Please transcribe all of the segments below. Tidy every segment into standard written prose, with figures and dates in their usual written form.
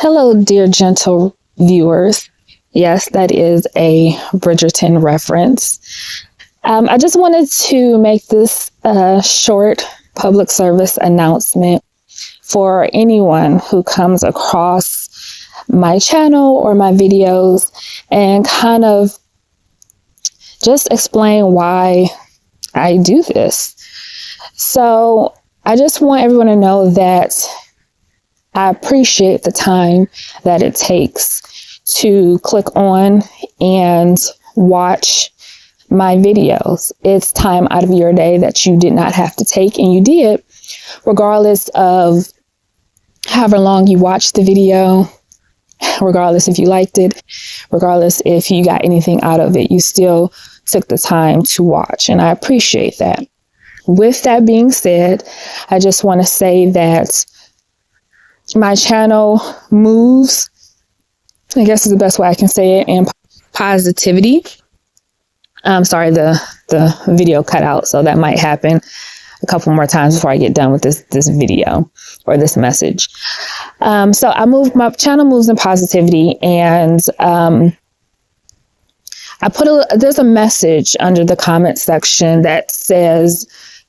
Hello, dear gentle viewers. Yes, that is a Bridgerton reference. I just wanted to make this short public service announcement for anyone who comes across my channel or my videos and kind of just explain why I do this. So I just want everyone to know that I appreciate the time that it takes to click on and watch my videos. It's time out of your day that you did not have to take, and you did, regardless of however long you watched the video, regardless if you liked it, regardless if you got anything out of it, you still took the time to watch, and I appreciate that. With that being said, I just want to say that my channel moves, I guess is the best way I can say it, in positivity. I'm sorry, the video cut out, so that might happen a couple more times before I get done with this video or this message. So my channel moves in positivity, and there's a message under the comment section that says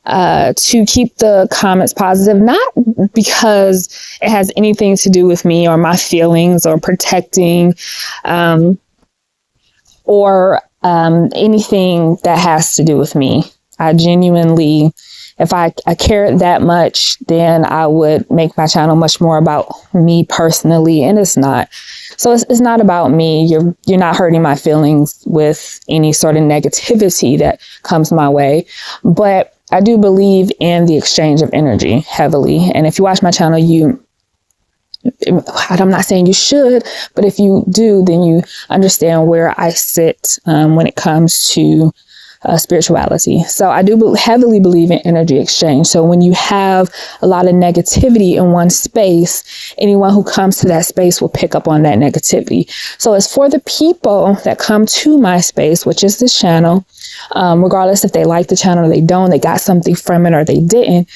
to keep the comments positive, not because it has anything to do with me or my feelings or protecting or anything that has to do with me. I genuinely, if I cared that much, then I would make my channel much more about me personally, and it's not. So it's not about me. You're not hurting my feelings with any sort of negativity that comes my way, but I do believe in the exchange of energy heavily. And if you watch my channel, I'm not saying you should, but if you do, then you understand where I sit when it comes to spirituality. So I do heavily believe in energy exchange. So when you have a lot of negativity in one space, anyone who comes to that space will pick up on that negativity. So it's for the people that come to my space, which is this channel, regardless if they like the channel or they don't, they got something from it or they didn't.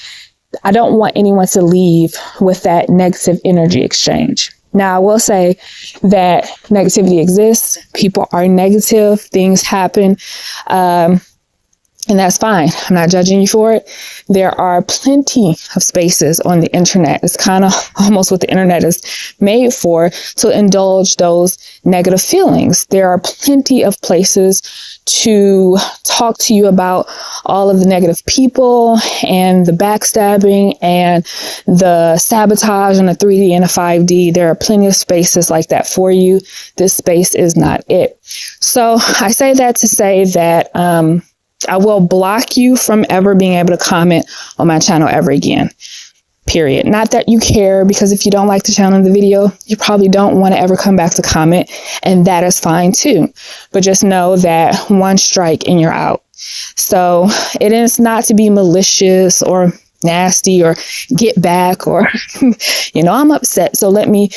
I don't want anyone to leave with that negative energy exchange. Now, I will say that negativity exists. People are negative. Things happen. And that's fine. I'm not judging you for it. There are plenty of spaces on the internet. It's kind of almost what the internet is made for, to indulge those negative feelings. There are plenty of places to talk to you about all of the negative people and the backstabbing and the sabotage on a 3D and a 5D. There are plenty of spaces like that for you. This space is not it. So I say that to say that, I will block you from ever being able to comment on my channel ever again, period. Not that you care, because if you don't like the channel and the video, you probably don't want to ever come back to comment, and that is fine too. But just know that one strike and you're out. So it is not to be malicious or nasty or get back or, I'm upset, so let me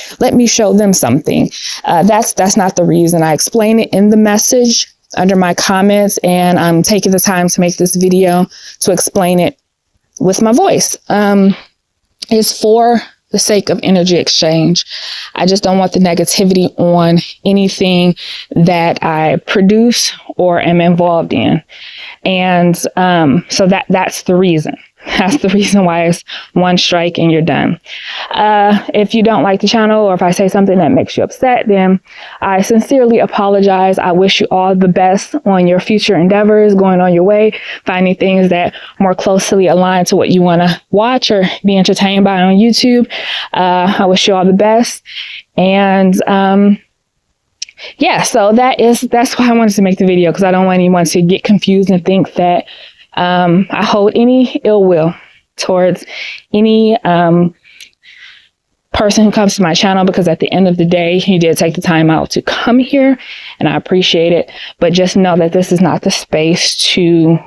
show them something. That's not the reason. I explain it in the message under my comments, and I'm taking the time to make this video to explain it with my voice. It's for the sake of energy exchange. I just don't want the negativity on anything that I produce or am involved in. And so that's the reason. That's the reason why it's one strike and you're done. If you don't like the channel, or if I say something that makes you upset, then I sincerely apologize. I wish you all the best on your future endeavors, going on your way, finding things that more closely align to what you want to watch or be entertained by on YouTube. I wish you all the best. And so that's why I wanted to make the video, because I don't want anyone to get confused and think that I hold any ill will towards any person who comes to my channel, because at the end of the day, you did take the time out to come here, and I appreciate it. But just know that this is not the space to,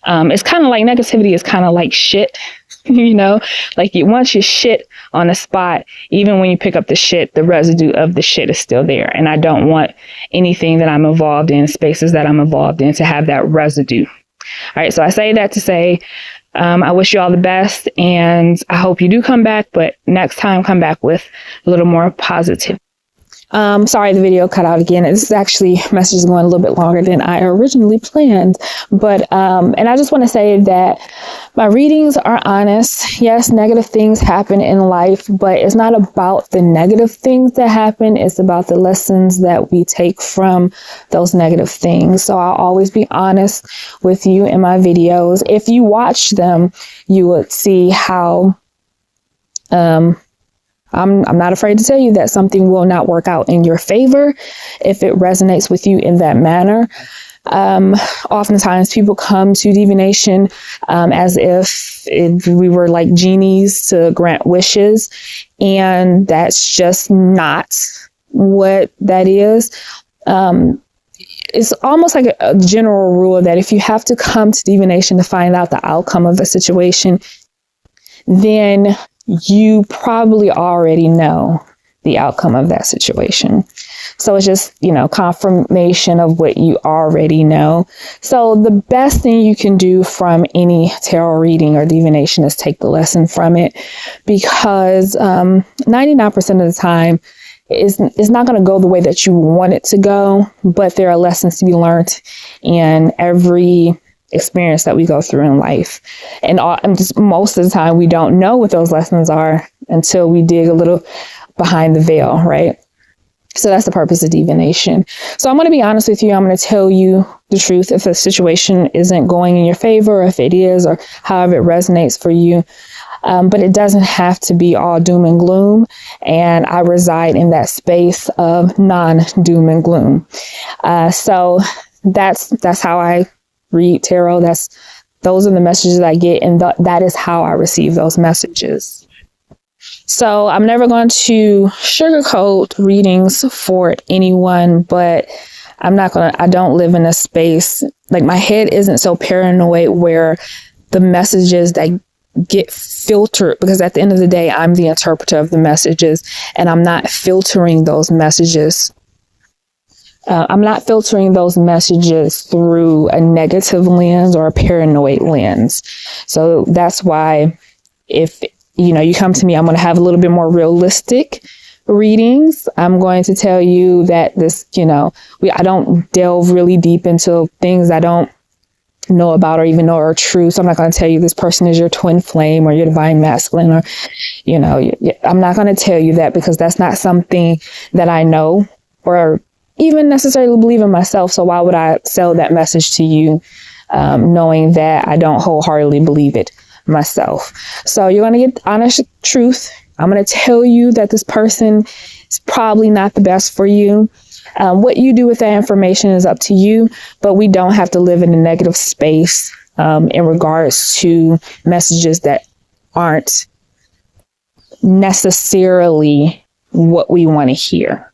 it's kind of like negativity is kind of like shit, like once you shit on a spot, even when you pick up the shit, the residue of the shit is still there. And I don't want anything that I'm involved in, spaces that I'm involved in, to have that residue. All right. So I say that to say, I wish you all the best, and I hope you do come back, but next time come back with a little more positive. Sorry, the video cut out again. This is actually messages going a little bit longer than I originally planned. But, and I just want to say that my readings are honest. Yes, negative things happen in life, but it's not about the negative things that happen. It's about the lessons that we take from those negative things. So I'll always be honest with you in my videos. If you watch them, you would see how, I'm not afraid to tell you that something will not work out in your favor if it resonates with you in that manner. Oftentimes people come to divination as if we were like genies to grant wishes, and that's just not what that is. It's almost like a general rule that if you have to come to divination to find out the outcome of a situation, then you probably already know the outcome of that situation. So it's just, confirmation of what you already know. So the best thing you can do from any tarot reading or divination is take the lesson from it, because 99% of the time it's not going to go the way that you want it to go, but there are lessons to be learned in every experience that we go through in life. And just most of the time we don't know what those lessons are until we dig a little behind the veil, right? So that's the purpose of divination. So I'm going to be honest with you. I'm going to tell you the truth if a situation isn't going in your favor, or if it is, or however it resonates for you. But it doesn't have to be all doom and gloom. And I reside in that space of non-doom and gloom. So that's how I read tarot. Those are the messages I get, and that is how I receive those messages. So I'm never going to sugarcoat readings for anyone, but I don't live in a space, like my head isn't so paranoid where the messages that get filtered, because at the end of the day, I'm the interpreter of the messages, and I'm not filtering those messages. I'm not filtering those messages through a negative lens or a paranoid lens. So that's why if, you come to me, I'm going to have a little bit more realistic readings. I'm going to tell you that this, I don't delve really deep into things I don't know about or even know are true. So I'm not going to tell you this person is your twin flame or your divine masculine, or, I'm not going to tell you that, because that's not something that I know or even necessarily believe in myself. So why would I sell that message to you, knowing that I don't wholeheartedly believe it myself? So you're going to get honest truth. I'm going to tell you that this person is probably not the best for you. What you do with that information is up to you, but we don't have to live in a negative space in regards to messages that aren't necessarily what we want to hear.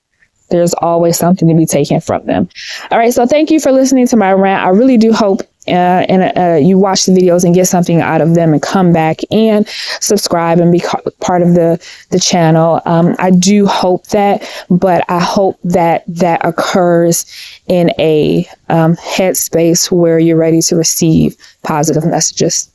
There's always something to be taken from them. All right. So thank you for listening to my rant. I really do hope you watch the videos and get something out of them, and come back and subscribe and be part of the channel. I do hope that, but I hope that occurs in a headspace where you're ready to receive positive messages.